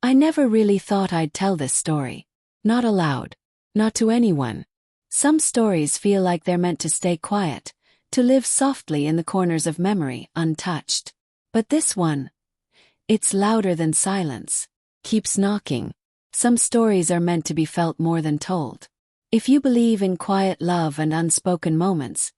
I never really thought I'd tell this story. Not aloud. Not to anyone. Some stories feel like they're meant to stay quiet, to live softly in the corners of memory, untouched. But this one, it's louder than silence. Keeps knocking. Some stories are meant to be felt more than told. If you believe in quiet love and unspoken moments,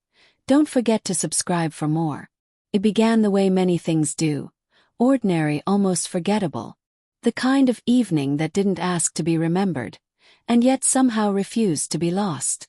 don't forget to subscribe for more. It began the way many things do. Ordinary, almost forgettable. The kind of evening that didn't ask to be remembered, and yet somehow refused to be lost.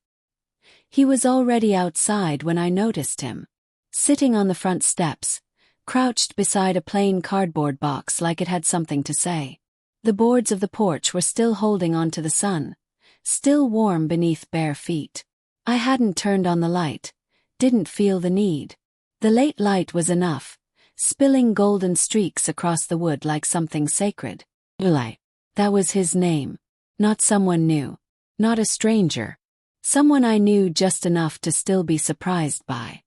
He was already outside when I noticed him. Sitting on the front steps, crouched beside a plain cardboard box like it had something to say. The boards of the porch were still holding on to the sun, still warm beneath bare feet. I hadn't turned on the light, didn't feel the need. The late light was enough, spilling golden streaks across the wood like something sacred. Ulai. That was his name. Not someone new. Not a stranger. Someone I knew just enough to still be surprised by.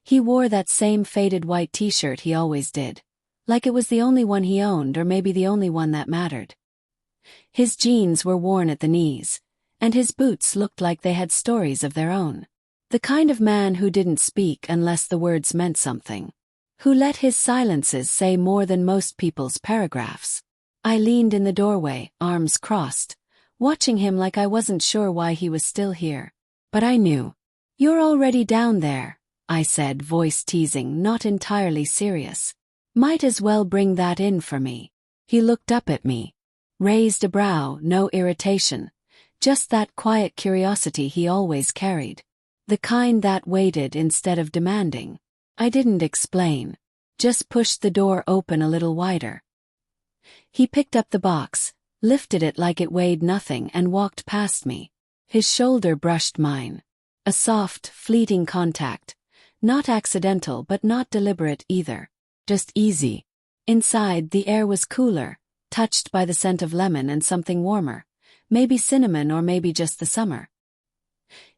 He wore that same faded white t-shirt he always did. Like it was the only one he owned, or maybe the only one that mattered. His jeans were worn at the knees, and his boots looked like they had stories of their own. The kind of man who didn't speak unless the words meant something. Who let his silences say more than most people's paragraphs. I leaned in the doorway, arms crossed, watching him like I wasn't sure why he was still here. But I knew. "You're already down there," I said, voice teasing, not entirely serious. "Might as well bring that in for me." He looked up at me. Raised a brow, no irritation. Just that quiet curiosity he always carried. The kind that waited instead of demanding. I didn't explain. Just pushed the door open a little wider. He picked up the box, lifted it like it weighed nothing, and walked past me. His shoulder brushed mine. A soft, fleeting contact. Not accidental but not deliberate either. Just easy. Inside, the air was cooler, touched by the scent of lemon and something warmer. Maybe cinnamon, or maybe just the summer.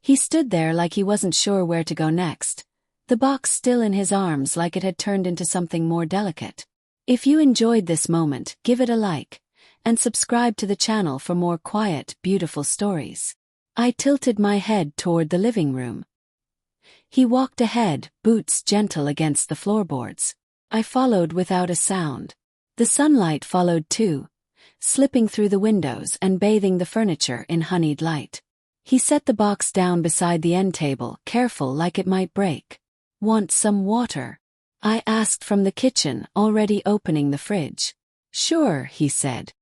He stood there like he wasn't sure where to go next. The box still in his arms like it had turned into something more delicate. If you enjoyed this moment, give it a like, and subscribe to the channel for more quiet, beautiful stories. I tilted my head toward the living room. He walked ahead, boots gentle against the floorboards. I followed without a sound. The sunlight followed too, slipping through the windows and bathing the furniture in honeyed light. He set the box down beside the end table, careful like it might break. "Want some water?" I asked from the kitchen, already opening the fridge. "Sure," he said.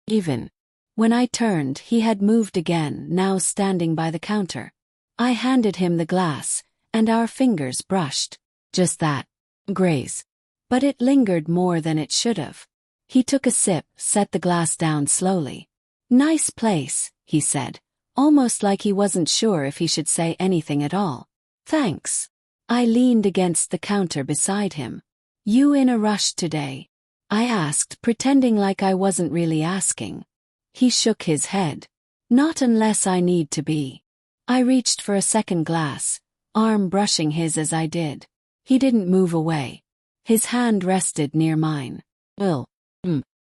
Even. When I turned, he had moved again, now standing by the counter. I handed him the glass, and our fingers brushed. Just that. Graze. But it lingered more than it should have. He took a sip, set the glass down slowly. "Nice place," he said, almost like he wasn't sure if he should say anything at all. "Thanks." I leaned against the counter beside him. "You in a rush today?" I asked, pretending like I wasn't really asking. He shook his head. "Not unless I need to be." I reached for a second glass, arm brushing his as I did. He didn't move away. His hand rested near mine.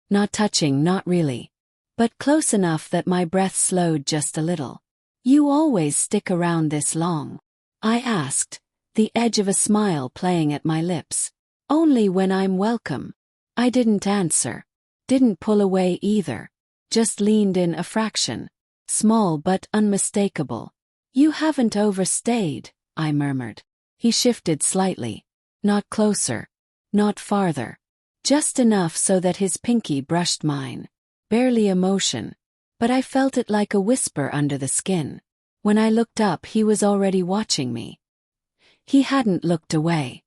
Not touching, not really. But close enough that my breath slowed just a little. "You always stick around this long?" I asked, the edge of a smile playing at my lips. "Only when I'm welcome." I didn't answer. Didn't pull away either. Just leaned in a fraction. Small but unmistakable. "You haven't overstayed," I murmured. He shifted slightly. Not closer. Not farther. Just enough so that his pinky brushed mine. Barely a motion. But I felt it like a whisper under the skin. When I looked up, he was already watching me. He hadn't looked away.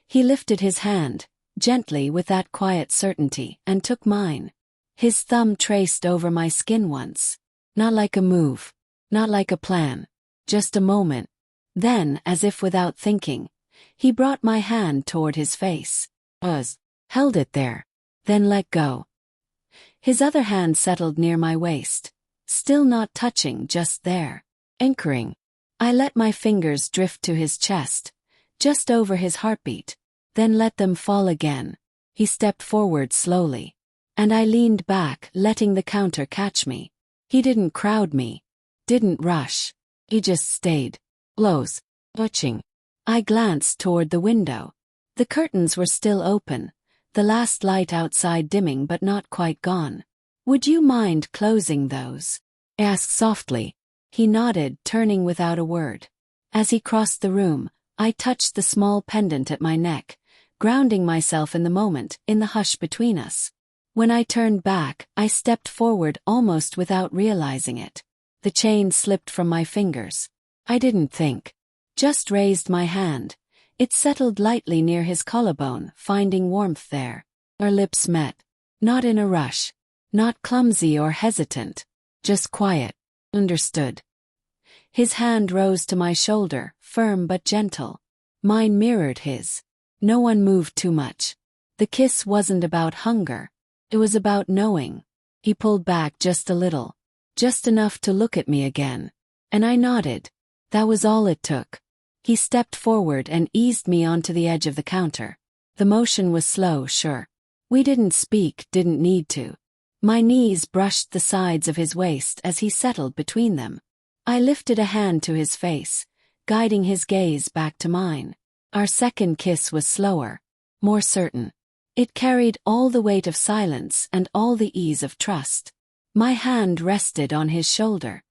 He lifted his hand, gently with that quiet certainty, and took mine. His thumb traced over my skin once. Not like a move. Not like a plan. Just a moment. Then, as if without thinking, he brought my hand toward his face. Held it there. Then let go. His other hand settled near my waist. Still not touching, just there. Anchoring. I let my fingers drift to his chest, just over his heartbeat, then let them fall again. He stepped forward slowly. And I leaned back, letting the counter catch me. He didn't crowd me. Didn't rush. He just stayed. Close. Watching. I glanced toward the window. The curtains were still open, the last light outside dimming but not quite gone. Would you mind closing those? I asked softly. He nodded, turning without a word. As he crossed the room, I touched the small pendant at my neck, grounding myself in the moment, in the hush between us. When I turned back, I stepped forward almost without realizing it. The chain slipped from my fingers. I didn't think. Just raised my hand. It settled lightly near his collarbone, finding warmth there. Our lips met. Not in a rush. Not clumsy or hesitant. Just quiet. Understood. His hand rose to my shoulder, firm but gentle. Mine mirrored his. No one moved too much. The kiss wasn't about hunger. It was about knowing. He pulled back just a little. Just enough to look at me again. And I nodded. That was all it took. He stepped forward and eased me onto the edge of the counter. The motion was slow, sure. We didn't speak, didn't need to. My knees brushed the sides of his waist as he settled between them. I lifted a hand to his face, guiding his gaze back to mine. Our second kiss was slower, more certain. It carried all the weight of silence and all the ease of trust. My hand rested on his shoulder.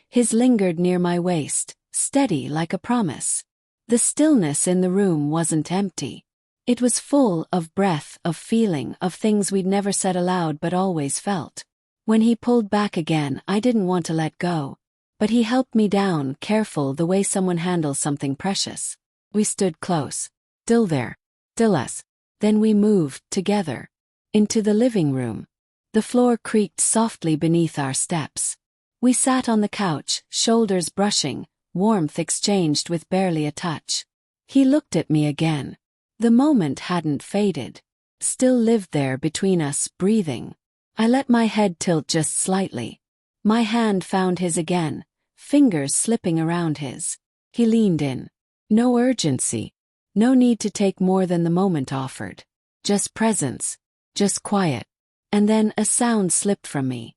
His lingered near my waist, steady like a promise. The stillness in the room wasn't empty. It was full of breath, of feeling, of things we'd never said aloud but always felt. When he pulled back again, I didn't want to let go. But he helped me down, careful the way someone handles something precious. We stood close. Still there. Still us. Then we moved, together. Into the living room. The floor creaked softly beneath our steps. We sat on the couch, shoulders brushing, warmth exchanged with barely a touch. He looked at me again. The moment hadn't faded. Still lived there between us, breathing. I let my head tilt just slightly. My hand found his again, fingers slipping around his. He leaned in. No urgency. No need to take more than the moment offered. Just presence. Just quiet. And then a sound slipped from me.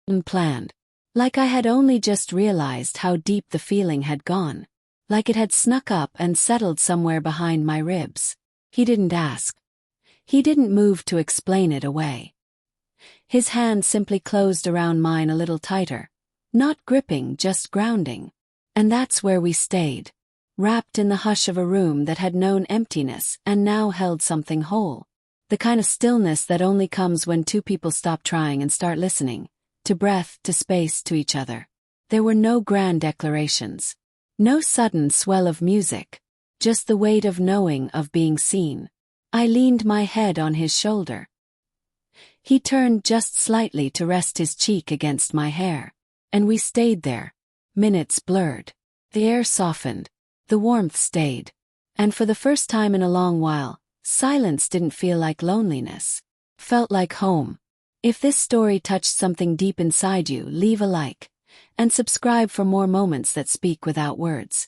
Unplanned. Like I had only just realized how deep the feeling had gone. Like it had snuck up and settled somewhere behind my ribs. He didn't ask. He didn't move to explain it away. His hand simply closed around mine a little tighter. Not gripping, just grounding. And that's where we stayed. Wrapped in the hush of a room that had known emptiness and now held something whole. The kind of stillness that only comes when two people stop trying and start listening. To breath, to space, to each other. There were no grand declarations. No sudden swell of music. Just the weight of knowing, of being seen. I leaned my head on his shoulder. He turned just slightly to rest his cheek against my hair. And we stayed there. Minutes blurred. The air softened. The warmth stayed. And for the first time in a long while, silence didn't feel like loneliness. Felt like home. If this story touched something deep inside you, leave a like. And subscribe for more moments that speak without words.